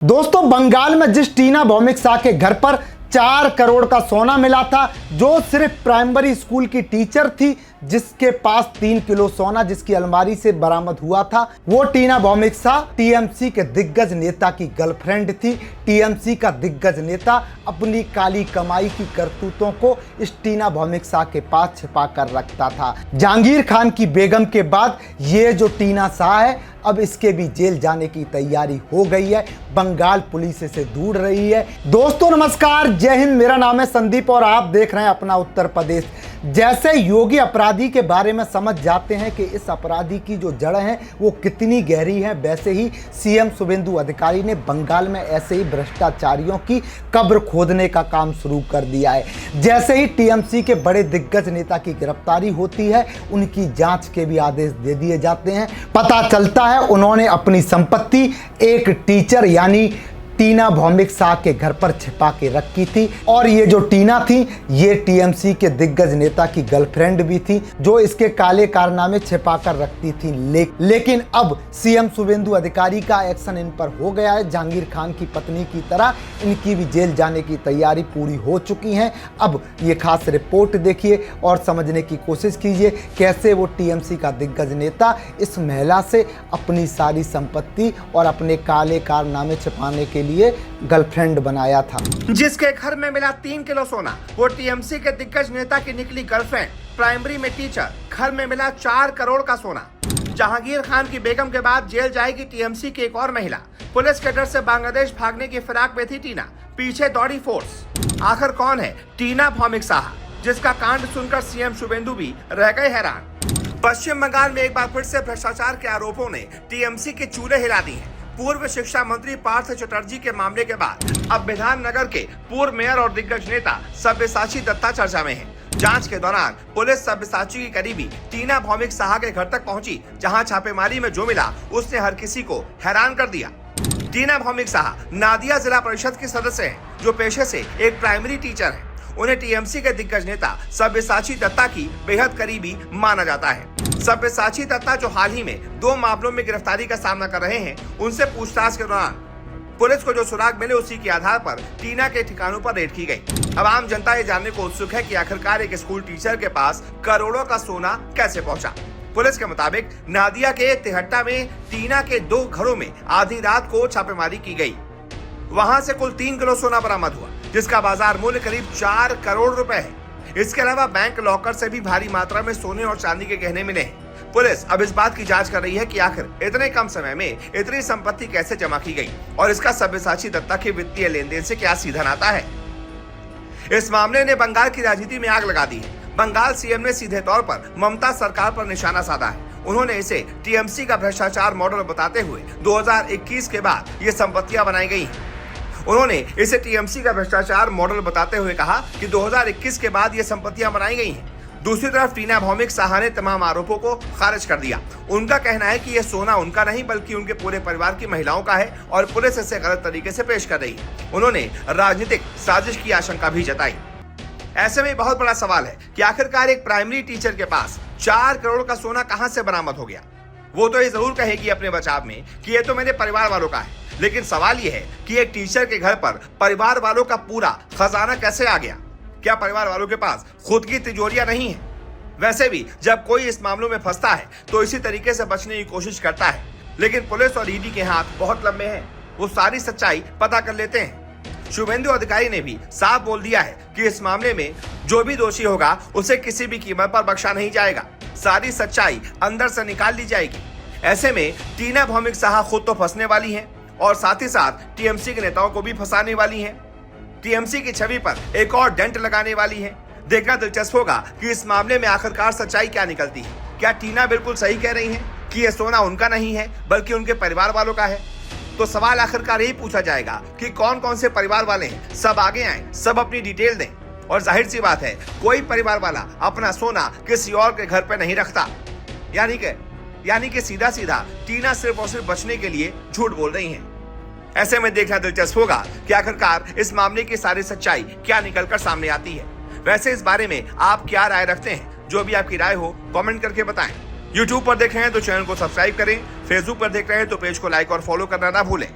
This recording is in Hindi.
दोस्तों, बंगाल में जिस टीना भौमिक शाह के घर पर 4 करोड़ का सोना मिला था, जो सिर्फ प्राइमरी स्कूल की टीचर थी, जिसके पास 3 किलो सोना जिसकी अलमारी से बरामद हुआ था, वो टीना भौमिक शाह टीएमसी के दिग्गज नेता की गर्लफ्रेंड थी। टीएमसी का दिग्गज नेता अपनी काली कमाई की करतूतों को इस टीना भौमिक शाह के पास छिपा कर रखता था। जहांगीर खान की बेगम के बाद ये जो टीना शाह है, अब इसके भी जेल जाने की तैयारी हो गई है। बंगाल पुलिस इसे ढूंढ रही है। दोस्तों नमस्कार, जय हिंद। मेरा नाम है संदीप और आप देख रहे हैं अपना उत्तर प्रदेश। जैसे योगी अपराधी के बारे में समझ जाते हैं कि इस अपराधी की जो जड़ है वो कितनी गहरी है, वैसे ही सीएम शुभेंदु अधिकारी ने बंगाल में ऐसे ही भ्रष्टाचारियों की कब्र खोदने का काम शुरू कर दिया है। जैसे ही टीएमसी के बड़े दिग्गज नेता की गिरफ्तारी होती है, उनकी जांच के भी आदेश दे दिए जाते हैं। पता चलता है उन्होंने अपनी संपत्ति एक टीचर यानी टीना भौमिक शाह के घर पर छिपा के रखी थी। और ये जो टीना थी, ये टीएमसी के दिग्गज नेता की गर्लफ्रेंड भी थी, जो इसके काले कारनामे छिपा कर रखती थी। लेकिन अब सीएम शुभेंदु अधिकारी का एक्शन इन पर हो गया है। जहांगीर खान की पत्नी की तरह इनकी भी जेल जाने की तैयारी पूरी हो चुकी है। अब ये खास रिपोर्ट देखिए और समझने की कोशिश कीजिए कैसे वो टीएमसी का दिग्गज नेता इस महिला से अपनी सारी संपत्ति और अपने काले कारनामे छिपाने के लिए गर्लफ्रेंड बनाया था। जिसके घर में मिला 3 किलो सोना, वो टीएमसी के दिग्गज नेता की निकली गर्लफ्रेंड। प्राइमरी में टीचर, घर में मिला 4 करोड़ का सोना। जहांगीर खान की बेगम के बाद जेल जाएगी टीएमसी की एक और महिला। पुलिस के डर से बांग्लादेश भागने की फिराक में थी टीना, पीछे दौड़ी फोर्स। आखिर कौन है टीना भौमिक शाह, जिसका कांड सुनकर सीएम शुभेंदु भी रह गए हैरान। पश्चिम बंगाल में एक बार फिर से भ्रष्टाचार के आरोपों ने टीएमसी के चूल्हे हिला दिए हैं। पूर्व शिक्षा मंत्री पार्थ चटर्जी के मामले के बाद अब विधाननगर के पूर्व मेयर और दिग्गज नेता सब्यसाची दत्ता चर्चा में हैं। जांच के दौरान पुलिस सब्यसाची की करीबी टीना भौमिक शाह के घर तक पहुंची, जहां छापेमारी में जो मिला उसने हर किसी को हैरान कर दिया। टीना भौमिक शाह नादिया जिला परिषद की सदस्य हैं, जो पेशे से एक प्राइमरी टीचर है। उन्हें टीएमसी के दिग्गज नेता सब्यसाची दत्ता की बेहद करीबी माना जाता है। सब्यसाची दत्ता, जो हाल ही में 2 मामलों में गिरफ्तारी का सामना कर रहे हैं, उनसे पूछताछ के दौरान पुलिस को जो सुराग मिले उसी के आधार पर टीना के ठिकानों पर रेड की गई। अब आम जनता ये जानने को उत्सुक है कि आखिरकार एक स्कूल टीचर के पास करोड़ों का सोना कैसे पहुंचा। पुलिस के मुताबिक नादिया के तिहट्टा में टीना के 2 घरों में आधी रात को छापेमारी की गई। वहां से कुल 3 किलो सोना बरामद हुआ, जिसका बाजार मूल्य करीब 4 करोड़ रुपए है। इसके अलावा बैंक लॉकर से भी भारी मात्रा में सोने और चांदी के गहने मिले हैं। पुलिस अब इस बात की जांच कर रही है कि आखिर इतने कम समय में इतनी संपत्ति कैसे जमा की गई और इसका सब्यसाची दत्ता के वित्तीय लेन देन से क्या सीधा नाता है। इस मामले ने बंगाल की राजनीति में आग लगा दी है। बंगाल सीएम ने सीधे तौर पर ममता सरकार पर निशाना साधा है। उन्होंने इसे टीएमसी का भ्रष्टाचार मॉडल बताते हुए 2021 के बाद ये संपत्तियां बनाई गई हैं। उन्होंने इसे टीएमसी का भ्रष्टाचार मॉडल बताते हुए कहा कि 2021 के बाद ये संपत्तियां बनाई गई हैं। दूसरी तरफ टीना भौमिक शाह ने तमाम आरोपों को खारिज कर दिया। उनका कहना है कि यह सोना उनका नहीं बल्कि उनके पूरे परिवार की महिलाओं का है और पुलिस इसे गलत तरीके से पेश कर रही है। उन्होंने राजनीतिक साजिश की आशंका भी जताई। ऐसे में बहुत बड़ा सवाल है कि आखिरकार एक प्राइमरी टीचर के पास 4 करोड़ का सोना कहां से बरामद हो गया। वो तो ये जरूर कहेगी अपने बचाव में कि ये तो मेरे परिवार वालों का है, लेकिन सवाल ये है कि एक टीचर के घर पर परिवार वालों का पूरा खजाना कैसे आ गया। क्या परिवार वालों के पास खुद की तिजोरियां नहीं है? वैसे भी जब कोई इस मामलों में फंसता है तो इसी तरीके से बचने की कोशिश करता है, लेकिन पुलिस और ईडी के हाथ बहुत लंबे हैं। वो सारी सच्चाई पता कर लेते हैं। शुभेंदु अधिकारी ने भी साफ बोल दिया है कि इस मामले में जो भी दोषी होगा उसे किसी भी कीमत पर बख्शा नहीं जाएगा। सारी सच्चाई अंदर से निकाल ली जाएगी। ऐसे में टीना भौमिक शाह खुद तो फंसने वाली है और साथ ही साथ टीएमसी के नेताओं को भी फंसाने वाली है। टीएमसी की छवि पर एक और डेंट लगाने वाली है। देखना दिलचस्प होगा कि इस मामले में आखिरकार सच्चाई क्या निकलती है। क्या टीना बिल्कुल सही कह रही है कि यह सोना उनका नहीं है बल्कि उनके परिवार वालों का है? तो सवाल आखिरकार यही पूछा जाएगा कि कौन कौन से परिवार वाले हैं। सब आगे आए, सब अपनी डिटेल दें। और जाहिर सी बात है, कोई परिवार वाला अपना सोना किसी और के घर पे नहीं रखता। यानी कि सीधा सीधा टीना सिर्फ और सिर्फ बचने के लिए झूठ बोल रही हैं। ऐसे में देखना दिलचस्प होगा कि आखिरकार इस मामले की सारी सच्चाई क्या निकलकर सामने आती है। वैसे इस बारे में आप क्या राय रखते हैं? जो भी आपकी राय हो कमेंट करके बताएं। YouTube पर देख रहे हैं तो चैनल को सब्सक्राइब करें। Facebook पर देख रहे हैं तो पेज को लाइक और फॉलो करना ना भूलें।